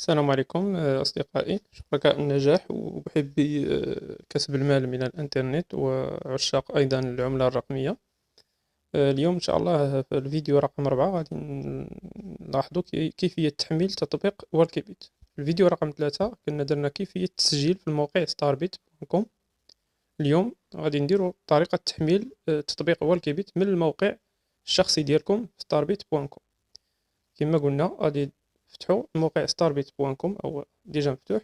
السلام عليكم أصدقائي شركاء النجاح ومحبي كسب المال من الإنترنت وعشاق أيضا العملة الرقمية. اليوم إن شاء الله في الفيديو رقم 4 غادي نلاحظوا كيفية تحميل تطبيق وركبيت. الفيديو رقم 3 كنا درنا كيفية التسجيل في الموقع starbit.com. اليوم غادي نديروا طريقة تحميل تطبيق وركبيت من الموقع الشخصي ديالكم starbit.com. كما قلنا غادي فتحوا الموقع starbit.com او ديجا مفتوح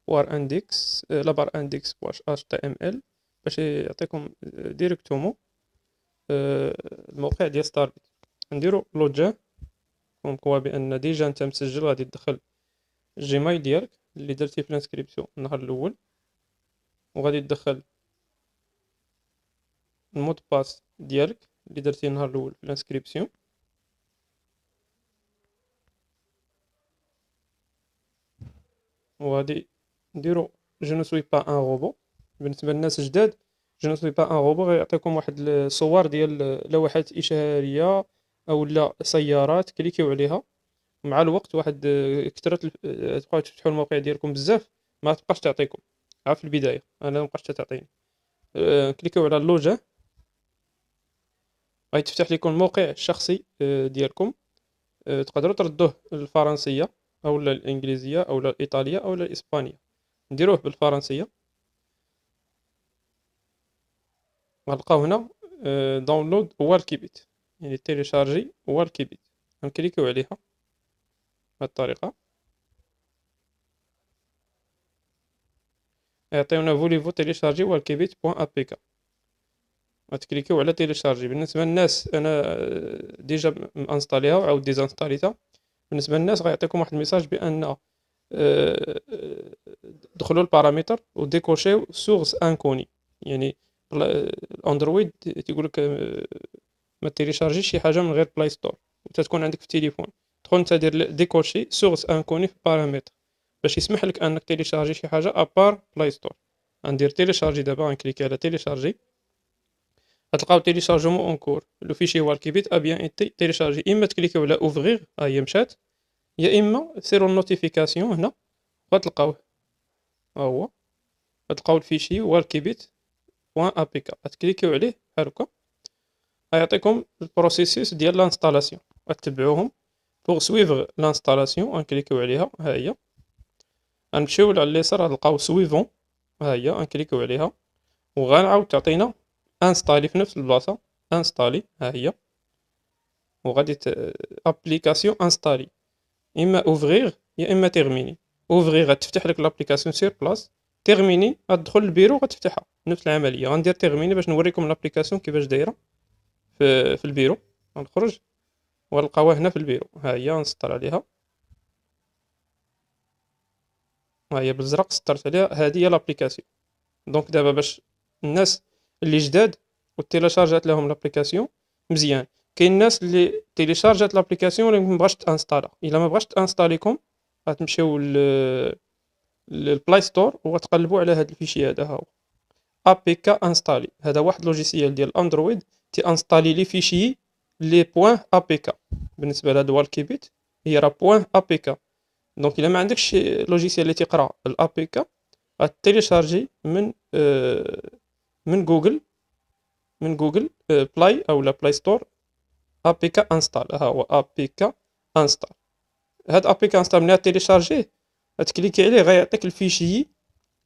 وار اندكس لابار اندكس واش اش تي ام ال باش يعطيكم ديريكتومون الموقع ديال ستاربيت. نديرو لوجين كوم كوا بان ديجا انت مسجل. غادي تدخل الجيميل ديالك اللي درتي في الانسكريبسيون النهار الاول، وغادي تدخل المود باس ديالك اللي درتيه النهار الاول في الانسكريبسيون، وغادي نديرو جو نو سوي با ان روبو. بالنسبه للناس جداد جو نو سوي با ان روبو غيعطيكم واحد الصور ديال لوحات اشاريه او لا سيارات كليكيو عليها. مع الوقت واحد كثرت تبقاو تفتحوا الموقع ديالكم بزاف ما تبقاش تعطيكم. عا في البدايه انا ما بقاش تعطيني. كليكيو على اللوجين غيتفتح لكم الموقع الشخصي ديالكم. تقدروا تردوه للفرنسيه او الانجليزيه او الايطاليه او الاسبانيه. نديروه بالفرنسيه. غنلقاو هنا داونلود والكيبيت، يعني تيليشارجي والكيبيت. غنكليكيو عليها بهذه الطريقه. يعطيونا فوليفو تيليشارجي والكيبيت بوان ا بي كا. غتكليكيو على تيليشارجي. بالنسبه للناس انا ديجا مانستاليها وعاود ديزانستاليتها. بالنسبه للناس غيعطيكم واحد الميساج بان دخلوا البارامتر وديكوشيو سورس انكوني. يعني الاندرويد تيقول لك ما تيليشارجيش شي حاجه من غير بلاي ستور وتتكون عندك في التليفون. تدخل انت دير ديكوشي سورس انكوني في بارامتر باش يسمح لك انك تيليشارجي شي حاجه ابار بلاي ستور. غندير تيليشارجي دابا، غنكليكي على تيليشارجي. غتلقاو تيليشارجمون اون كور. لو فيشي هو الكيبيت ا بيان ايتي تيليشارجي. اما تكليكيو على اوفغيغ ها هي مشات، يا اما سيروا النوتيفيكاسيون هنا غتلقاوه ها هو. غتلقاو الفيشي هو الكيبيت بوان ا بي كا. غتكليكيو عليه بحال هكا غيعطيكم البروسيسوس ديال لانستالاسيون. غتبعوهم بوغ سويفغ لانستالاسيون. غنكليكيو عليها ها هي. غنمشيو على اليسار غنلقاو سويفون ها هي. غنكليكيو عليها وغنعاود تعطينا انستالي في نفس البلاصه. انستالي ها هي. وغادي ابليكاسيون انستالي. اما اوفغيغ يا اما تيرميني. اوفغيغ غتفتح لك لابليكاسيون سير بلاص. تيرميني غتدخل للبيرو غتفتحها نفس العمليه. غندير تيرميني باش نوريكم لابليكاسيون كيفاش دايره في البيرو. غنخرج ونلقاوها هنا في البيرو ها هي. نسطر عليها ها هي بالزرق سطرت عليها. هذه هي لابليكاسيون. دونك دابا باش الناس اللي جداد وتيليشارجات لهم لابليكاسيون مزيان. كاين الناس اللي تيليشارجات لابليكاسيون ولكن مبغاش تانستالا. الا ما بغاش تانستاليكم غتمشيو للبلاي ستور وغتقلبوا على هذا الفيشي. هذا ها هو ا بي كا انستالي. هذا واحد لوجيسيال ديال اندرويد تي انستالي لي فيشي لي بوين ا بي كا. بالنسبه لهاد والكيبيت هي راه بوين ا بي كا. دونك الا ما عندكش شي لوجيسيال اللي تيقرا الا بي كا غتيليشارجي من جوجل بلاي او لا بلاي ستور ا بي كا انستال. ها هو ا بي كا انستال. هاد ا بي كا انستال ملي تيليشارجيه غتكليكي عليه غيعطيك الفيشي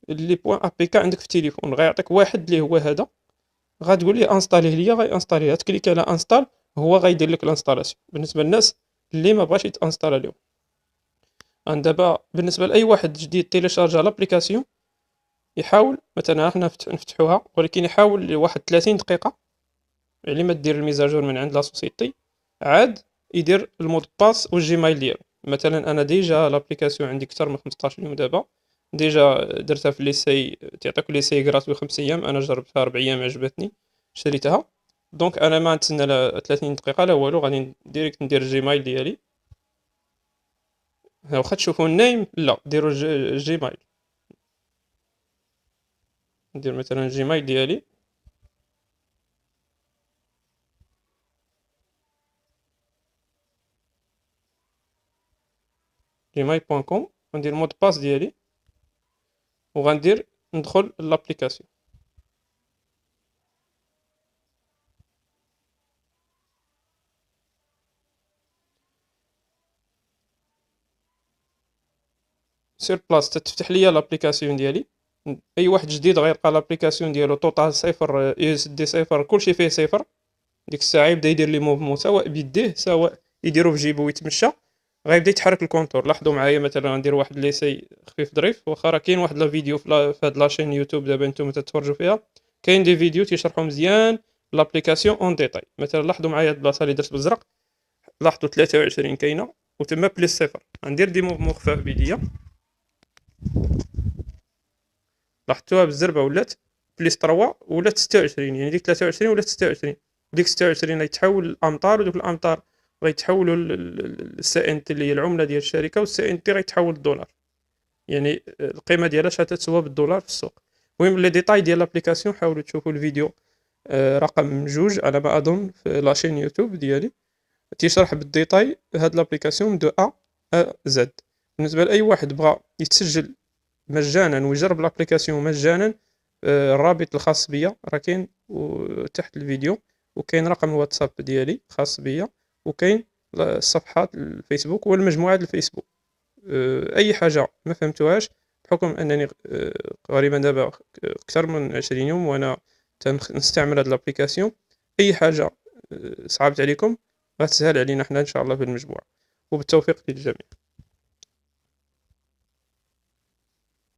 اللي بوان ا بي كا عندك في التليفون. غيعطيك واحد اللي هو هذا. غتقول ليه انستاليه ليا غي انستاليه. تكليكي على انستال هو غيدير لك الانستالاسيون. بالنسبه للناس اللي ما بغاش يتانستالا لهم. دابا بالنسبه لاي واحد جديد تيليشارجا لابليكاسيون يحاول مثلا حنا نفتحوها ولكن يحاول واحد 30 دقيقه على ما دير الميزاجور من عند لا سوسيتي عاد يدير المود باس والجيميل ديالو. مثلا انا ديجا لابليكاسيون عندي اكثر من 15 يوم دابا. ديجا درتها في ليساي تعطيك ليساي غراتوي 5 ايام. انا جربتها 4 ايام عجبتني شريتها. دونك انا ما نتسنى لا 30 دقيقه لا والو. غادي ديريكت ندير الجيميل ديالي. واخا تشوفوا النيم لا ديروا الجيميل. ندير مثلا الجيميل ديالي gmail.com. غندير مود باس ديالي وغندير ندخل لابليكاسيون. سير بلاص تتفتح ليا لابليكاسيون ديالي. اي واحد جديد غيلقى لابليكاسيون ديالو توتال صفر، يو اس دي صفر، كلشي فيه صفر. ديك الساعه يبدا يدير لي موفمون سواء بيديه سواء يديرو في جيبو ويتمشى، غيبدا يتحرك الكونتور. لاحظوا معايا مثلا غندير واحد ليسي خفيف ظريف، واخا راه كاين واحد لا فيديو في هاد لاشين يوتيوب دابا نتوما تتفرجوا فيها، كاين دي فيديو تيشرحوا مزيان لابليكاسيون اون ديتاي. مثلا لاحظوا معايا هاد البلاصه اللي درت بالزرق، لاحظوا 23 كاينه وتما بليس صفر. غندير دي موفمون خفاف بيديا، لاحظتوها بالزربه ولات بليس 3 ولات 26، يعني ديك 23 ولات 26. ديك 26 غيتحول لامتار، ودوك الامتار غيتحولوا للسي ان تي اللي هي العمله ديال الشركه، والسي ان تي غيتحول للدولار، يعني القيمه ديالها تتسوى بالدولار في السوق. المهم لي ديتاي ديال لابليكاسيون حاولوا تشوفوا الفيديو رقم 2 على ما اظن في لاشين يوتيوب ديالي، تيشرح بالديتاي هاد لابليكاسيون دو ا زد. بالنسبه لاي واحد بغى يتسجل مجانا ويجرب لابليكاسيون مجانا، الرابط الخاص بيا راه كاين تحت الفيديو، وكاين رقم الواتساب ديالي خاص بيا، وكاين الصفحات الفيسبوك والمجموعات الفيسبوك. اي حاجه ما فهمتوهاش بحكم انني غالبا دابا اكثر من 20 يوم وانا نستعمل هاد لابليكاسيون، اي حاجه صعبت عليكم غتسهل علينا حنا ان شاء الله في المجموعه، وبالتوفيق للجميع.